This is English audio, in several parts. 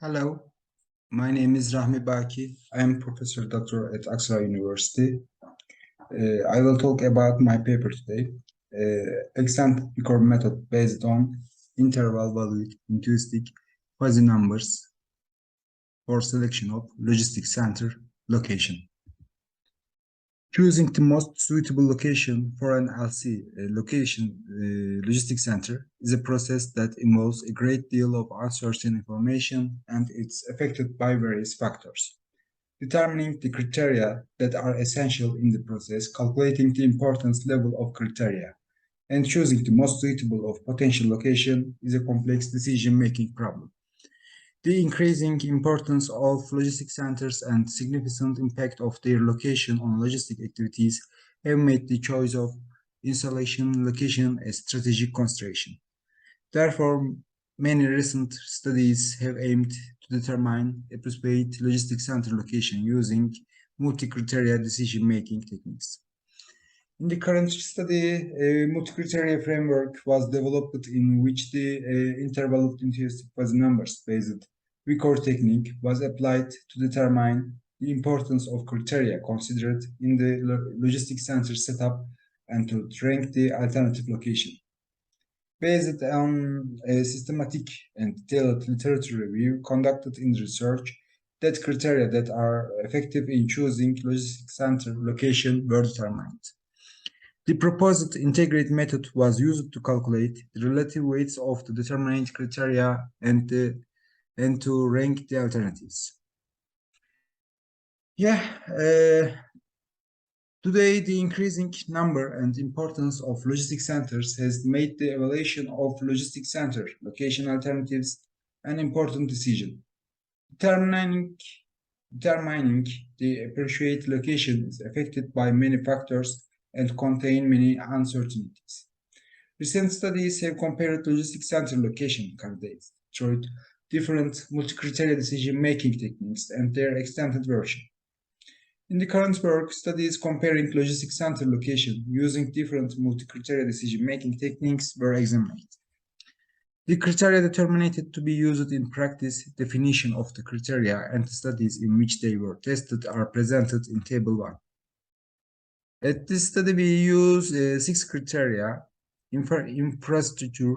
Hello, my name is Rahmi BAKİ. I am Professor Doctor at Aksaray University. I will talk about my paper today. Example VIKOR method based on interval-valued intuitionistic fuzzy numbers for selection of logistics center location. Choosing the most suitable location for an LC logistics center is a process that involves a great deal of uncertain information and it's affected by various factors. Determining the criteria that are essential in the process, calculating the importance level of criteria, and choosing the most suitable of potential location is a complex decision-making problem. The increasing importance of logistic centers and significant impact of their location on logistic activities have made the choice of installation location a strategic consideration. Therefore, many recent studies have aimed to determine appropriate logistic center location using multi-criteria decision-making techniques. In the current study, a multi-criteria framework was developed in which the interval-valued intuitionistic fuzzy numbers based VIKOR technique was applied to determine the importance of criteria considered in the logistic center setup and to rank the alternative location. Based on a systematic and detailed literature review conducted in research, that criteria that are effective in choosing logistic center location were determined. The proposed integrated method was used to calculate the relative weights of the determined criteria and to rank the alternatives. Today, the increasing number and importance of logistic centers has made the evaluation of logistic center location alternatives an important decision. Determining the appropriate location is affected by many factors and contain many uncertainties. Recent studies have compared logistic center location candidates through different multi-criteria decision-making techniques and their extended version. In the current work, studies comparing logistic center location using different multi-criteria decision-making techniques were examined. The criteria determined to be used in practice, definition of the criteria, and the studies in which they were tested are presented in Table 1. At this study, we use 6 criteria: infrastructure,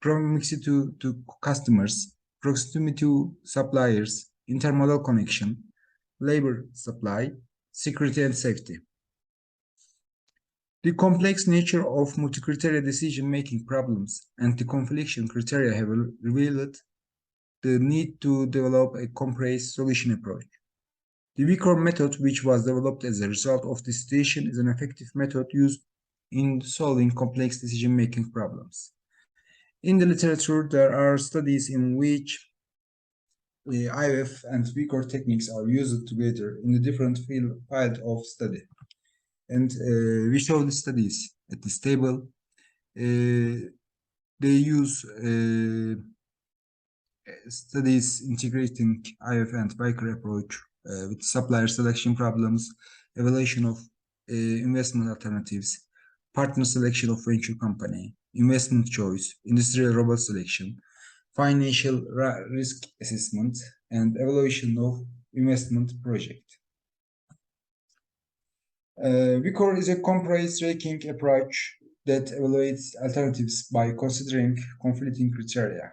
proximity to customers, proximity to suppliers, intermodal connection, labor supply, security and safety. The complex nature of multi-criteria decision-making problems and the confliction criteria have revealed the need to develop a comprehensive solution approach. The VIKOR method, which was developed as a result of this situation, is an effective method used in solving complex decision-making problems. In the literature, there are studies in which the IF and VIKOR techniques are used together in the different field of study. And we show the studies at this table. They use studies integrating IF and VIKOR approach with supplier selection problems, evaluation of investment alternatives, partner selection of venture company, investment choice, industrial robot selection, financial risk assessment, and evaluation of investment project. VIKOR is a comprehensive ranking approach that evaluates alternatives by considering conflicting criteria.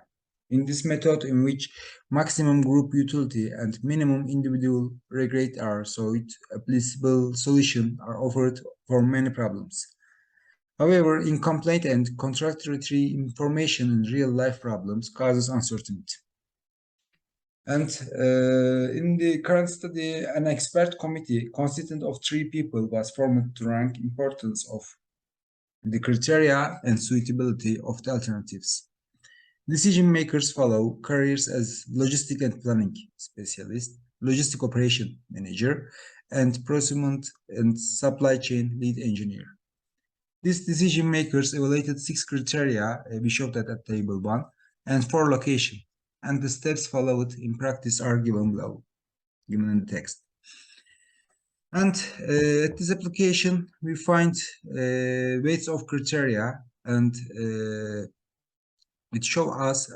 In this method, in which maximum group utility and minimum individual regret are sought, applicable solutions are offered for many problems. However, incomplete and contradictory information in real-life problems causes uncertainty. And in the current study, an expert committee consisting of 3 people was formed to rank importance of the criteria and suitability of the alternatives. Decision makers follow careers as logistic and planning specialist, logistic operation manager, and procurement and supply chain lead engineer. These decision makers evaluated 6 criteria we showed that at table 1 and 4 location, and the steps followed in practice are given below, given in the text. And at this application, we find weights of criteria, and it shows us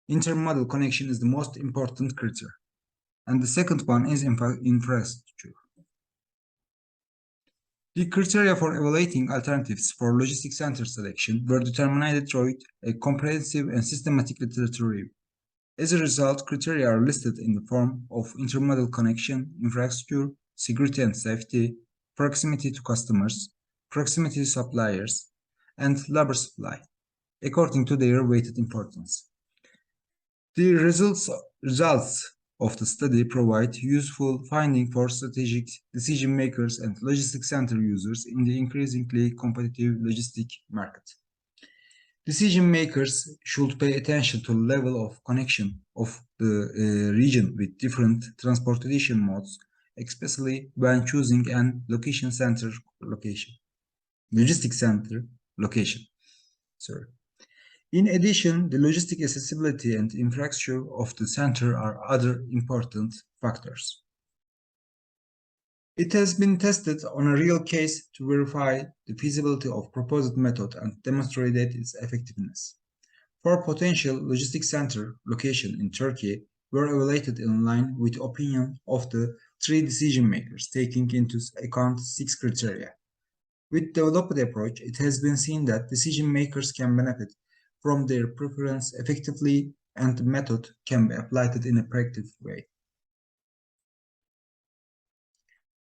Intermodal connection is the most important criteria. And the second one is infrastructure. The criteria for evaluating alternatives for logistics center selection were determined through a comprehensive and systematic literature review. As a result, criteria are listed in the form of intermodal connection, infrastructure, security and safety, proximity to customers, proximity to suppliers, and labor supply, according to their weighted importance. The results of the study provide useful findings for strategic decision makers and logistics center users in the increasingly competitive logistics market. Decision makers should pay attention to the level of connection of the region with different transportation modes, especially when choosing an logistics center location. In addition, the logistic accessibility and infrastructure of the center are other important factors. It has been tested on a real case to verify the feasibility of proposed method and demonstrated its effectiveness. 4 potential logistics center locations in Turkey were evaluated in line with the opinion of the 3 decision makers, taking into account 6 criteria. With the developed approach, it has been seen that decision makers can benefit from their preference effectively, and the method can be applied in a practical way.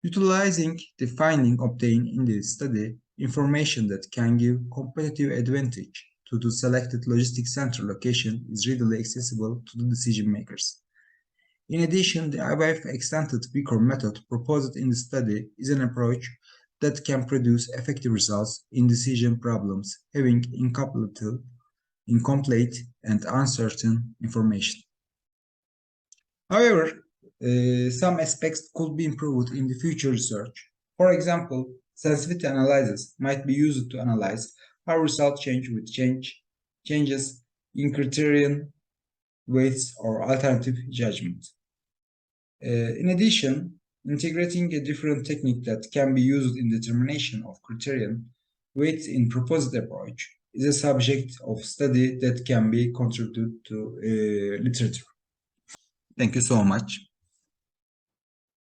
Utilizing the finding obtained in the study, information that can give competitive advantage to the selected logistics center location is readily accessible to the decision makers. In addition, the above extended VIKOR method proposed in the study is an approach that can produce effective results in decision problems having incomplete and uncertain information. However, some aspects could be improved in the future research. For example, sensitivity analysis might be used to analyze how results change with changes in criterion, weights, or alternative judgment. In addition, integrating a different technique that can be used in determination of criterion weights in proposed approach is a subject of study that can be contributed to literature. Thank you so much.